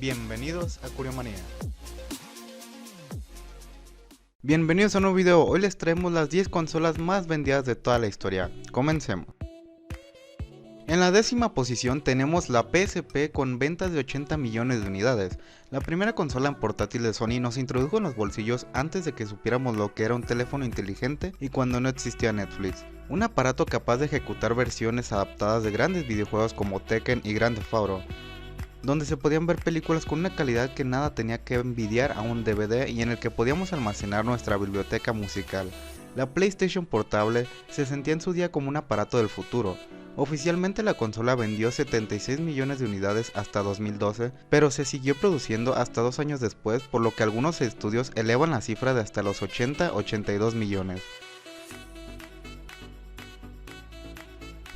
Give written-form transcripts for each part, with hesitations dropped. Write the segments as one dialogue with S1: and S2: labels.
S1: Bienvenidos a Curiomanía. Bienvenidos a un nuevo video. Hoy les traemos las 10 consolas más vendidas de toda la historia. Comencemos. En la 10ª posición tenemos la PSP con ventas de 80 millones de unidades. La primera consola en portátil de Sony nos introdujo en los bolsillos antes de que supiéramos lo que era un teléfono inteligente y cuando no existía Netflix. Un aparato capaz de ejecutar versiones adaptadas de grandes videojuegos como Tekken y Grand Theft Auto, donde se podían ver películas con una calidad que nada tenía que envidiar a un DVD y en el que podíamos almacenar nuestra biblioteca musical. La PlayStation Portable se sentía en su día como un aparato del futuro. Oficialmente la consola vendió 76 millones de unidades hasta 2012, pero se siguió produciendo hasta 2 años después, por lo que algunos estudios elevan la cifra de hasta los 80-82 millones.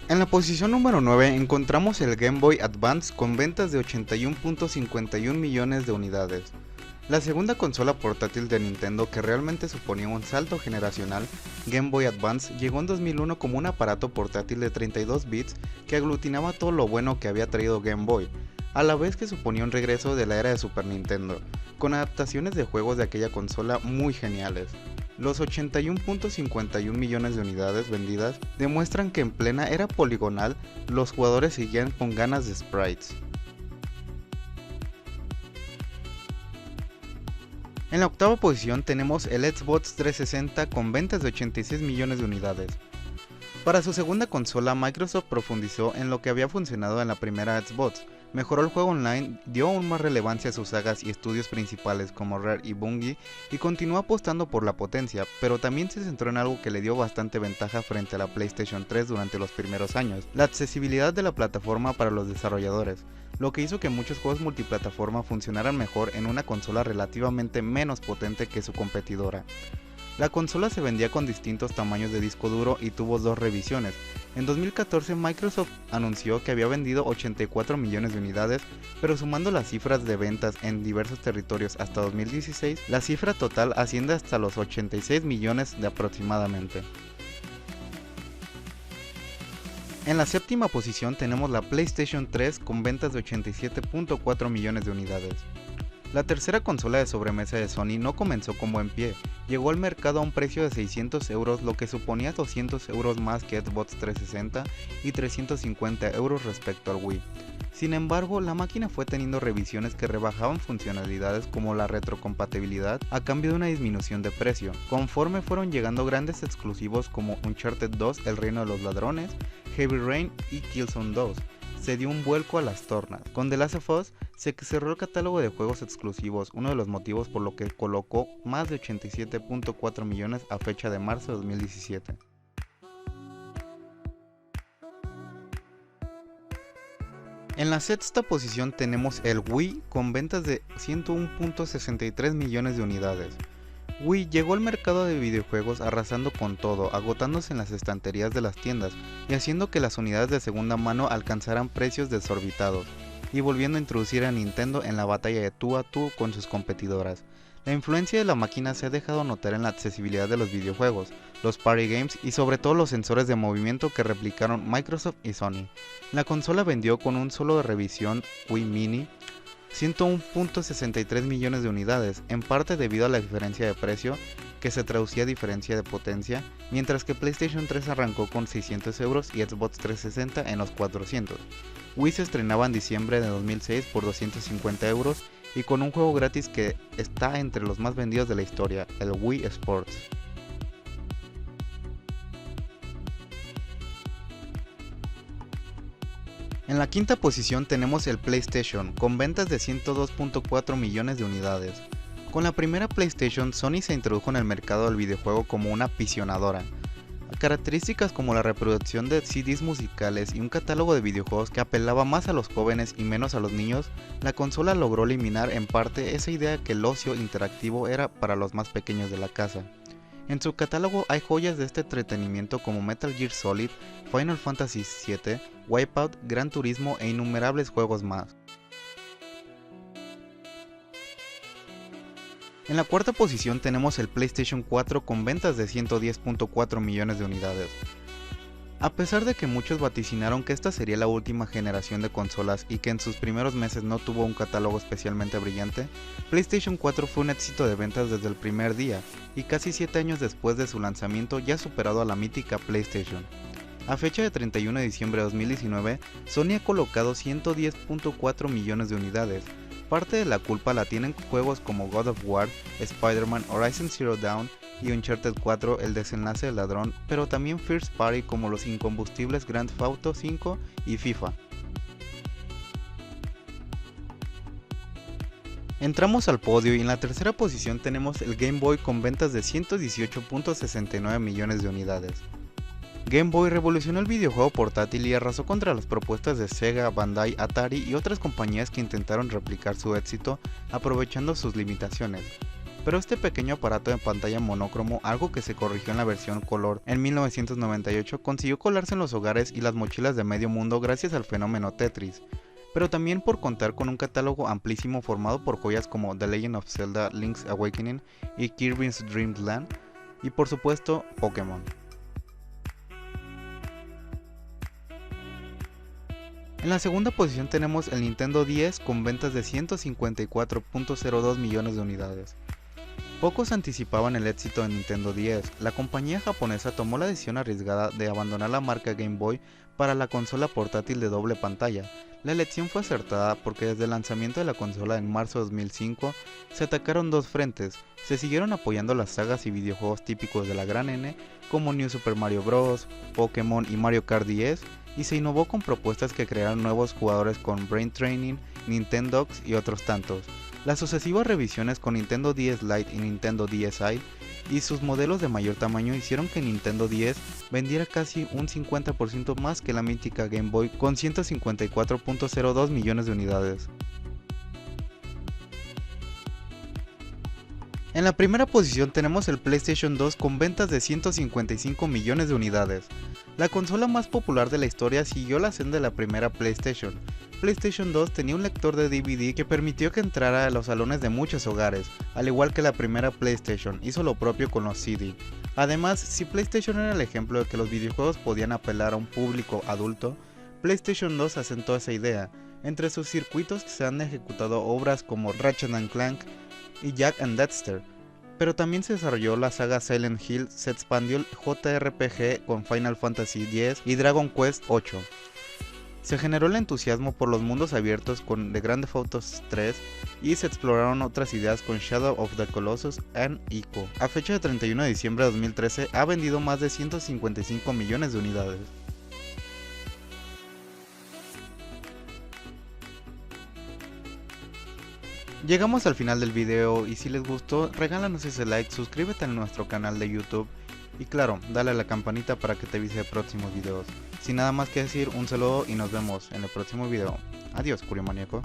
S1: En la posición número 9 encontramos el Game Boy Advance con ventas de 81.51 millones de unidades. La segunda consola portátil de Nintendo que realmente suponía un salto generacional, Game Boy Advance, llegó en 2001 como un aparato portátil de 32 bits que aglutinaba todo lo bueno que había traído Game Boy, a la vez que suponía un regreso de la era de Super Nintendo, con adaptaciones de juegos de aquella consola muy geniales. Los 81.51 millones de unidades vendidas demuestran que en plena era poligonal los jugadores seguían con ganas de sprites. En la 8ª posición tenemos el Xbox 360 con ventas de 86 millones de unidades. Para su segunda consola, Microsoft profundizó en lo que había funcionado en la primera Xbox, mejoró el juego online, dio aún más relevancia a sus sagas y estudios principales como Rare y Bungie y continuó apostando por la potencia, pero también se centró en algo que le dio bastante ventaja frente a la PlayStation 3 durante los primeros años, la accesibilidad de la plataforma para los desarrolladores, lo que hizo que muchos juegos multiplataforma funcionaran mejor en una consola relativamente menos potente que su competidora. La consola se vendía con distintos tamaños de disco duro y tuvo 2 revisiones. En 2014 Microsoft anunció que había vendido 84 millones de unidades, pero sumando las cifras de ventas en diversos territorios hasta 2016, la cifra total asciende hasta los 86 millones de aproximadamente. En la 7ª posición tenemos la PlayStation 3 con ventas de 87.4 millones de unidades. La tercera consola de sobremesa de Sony no comenzó con buen pie, llegó al mercado a un precio de 600 euros, lo que suponía 200 euros más que Xbox 360 y 350 euros respecto al Wii. Sin embargo, la máquina fue teniendo revisiones que rebajaban funcionalidades como la retrocompatibilidad a cambio de una disminución de precio, conforme fueron llegando grandes exclusivos como Uncharted 2, El Reino de los Ladrones, Heavy Rain y Killzone 2. Se dio un vuelco a las tornas. Con The Last of Us se cerró el catálogo de juegos exclusivos, uno de los motivos por lo que colocó más de 87.4 millones a fecha de marzo de 2017. En la 6ª posición tenemos el Wii con ventas de 101.63 millones de unidades. Wii llegó al mercado de videojuegos arrasando con todo, agotándose en las estanterías de las tiendas y haciendo que las unidades de segunda mano alcanzaran precios desorbitados, y volviendo a introducir a Nintendo en la batalla de tú a tú con sus competidoras. La influencia de la máquina se ha dejado notar en la accesibilidad de los videojuegos, los party games y sobre todo los sensores de movimiento que replicaron Microsoft y Sony. La consola vendió con un solo de revisión Wii Mini 101.63 millones de unidades, en parte debido a la diferencia de precio, que se traducía a diferencia de potencia, mientras que PlayStation 3 arrancó con 600 euros y Xbox 360 en los 400. Wii se estrenaba en diciembre de 2006 por 250 euros y con un juego gratis que está entre los más vendidos de la historia, el Wii Sports. En la 5ª posición tenemos el PlayStation, con ventas de 102.4 millones de unidades. Con la primera PlayStation, Sony se introdujo en el mercado del videojuego como una visionadora. Características como la reproducción de CDs musicales y un catálogo de videojuegos que apelaba más a los jóvenes y menos a los niños, la consola logró eliminar en parte esa idea que el ocio interactivo era para los más pequeños de la casa. En su catálogo hay joyas de este entretenimiento como Metal Gear Solid, Final Fantasy VII, Wipeout, Gran Turismo e innumerables juegos más. En la 4ª posición tenemos el PlayStation 4 con ventas de 110.4 millones de unidades. A pesar de que muchos vaticinaron que esta sería la última generación de consolas y que en sus primeros meses no tuvo un catálogo especialmente brillante, PlayStation 4 fue un éxito de ventas desde el primer día y casi 7 años después de su lanzamiento ya ha superado a la mítica PlayStation. A fecha de 31 de diciembre de 2019, Sony ha colocado 110.4 millones de unidades. Parte de la culpa la tienen juegos como God of War, Spider-Man, Horizon Zero Dawn y Uncharted 4 El desenlace del ladrón, pero también First Party como los incombustibles Grand Theft Auto 5 y FIFA. Entramos al podio y en la tercera posición tenemos el Game Boy con ventas de 118.69 millones de unidades. Game Boy revolucionó el videojuego portátil y arrasó contra las propuestas de Sega, Bandai, Atari y otras compañías que intentaron replicar su éxito aprovechando sus limitaciones. Pero este pequeño aparato de pantalla monócromo, algo que se corrigió en la versión color en 1998, consiguió colarse en los hogares y las mochilas de medio mundo gracias al fenómeno Tetris, pero también por contar con un catálogo amplísimo formado por joyas como The Legend of Zelda: Link's Awakening y Kirby's Dream Land, y por supuesto Pokémon. En la segunda posición tenemos el Nintendo 10 con ventas de 154.02 millones de unidades. Pocos anticipaban el éxito de Nintendo 10. La compañía japonesa tomó la decisión arriesgada de abandonar la marca Game Boy para la consola portátil de doble pantalla. La elección fue acertada porque desde el lanzamiento de la consola en marzo de 2005 se atacaron dos frentes. Se siguieron apoyando las sagas y videojuegos típicos de la gran N como New Super Mario Bros., Pokémon y Mario Kart 10, y se innovó con propuestas que crearon nuevos jugadores con Brain Training, Nintendogs y otros tantos. Las sucesivas revisiones con Nintendo DS Lite y Nintendo DSi y sus modelos de mayor tamaño hicieron que Nintendo 10 vendiera casi un 50% más que la mítica Game Boy con 154.02 millones de unidades. En la primera posición tenemos el PlayStation 2 con ventas de 155 millones de unidades. La consola más popular de la historia siguió la senda de la primera PlayStation. PlayStation 2 tenía un lector de DVD que permitió que entrara a los salones de muchos hogares, al igual que la primera PlayStation, hizo lo propio con los CD. Además, si PlayStation era el ejemplo de que los videojuegos podían apelar a un público adulto, PlayStation 2 asentó esa idea. Entre sus circuitos se han ejecutado obras como Ratchet & Clank y Jak and Daxter, pero también se desarrolló la saga Silent Hill, se expandió el JRPG con Final Fantasy X y Dragon Quest VIII. Se generó el entusiasmo por los mundos abiertos con The Grand Theft Auto 3 y se exploraron otras ideas con Shadow of the Colossus and Ico. A fecha de 31 de diciembre de 2013 ha vendido más de 155 millones de unidades. Llegamos al final del video y si les gustó, regálanos ese like, suscríbete a nuestro canal de YouTube y claro, dale a la campanita para que te avise de próximos videos. Sin nada más que decir, un saludo y nos vemos en el próximo video. Adiós, Curiomaniaco.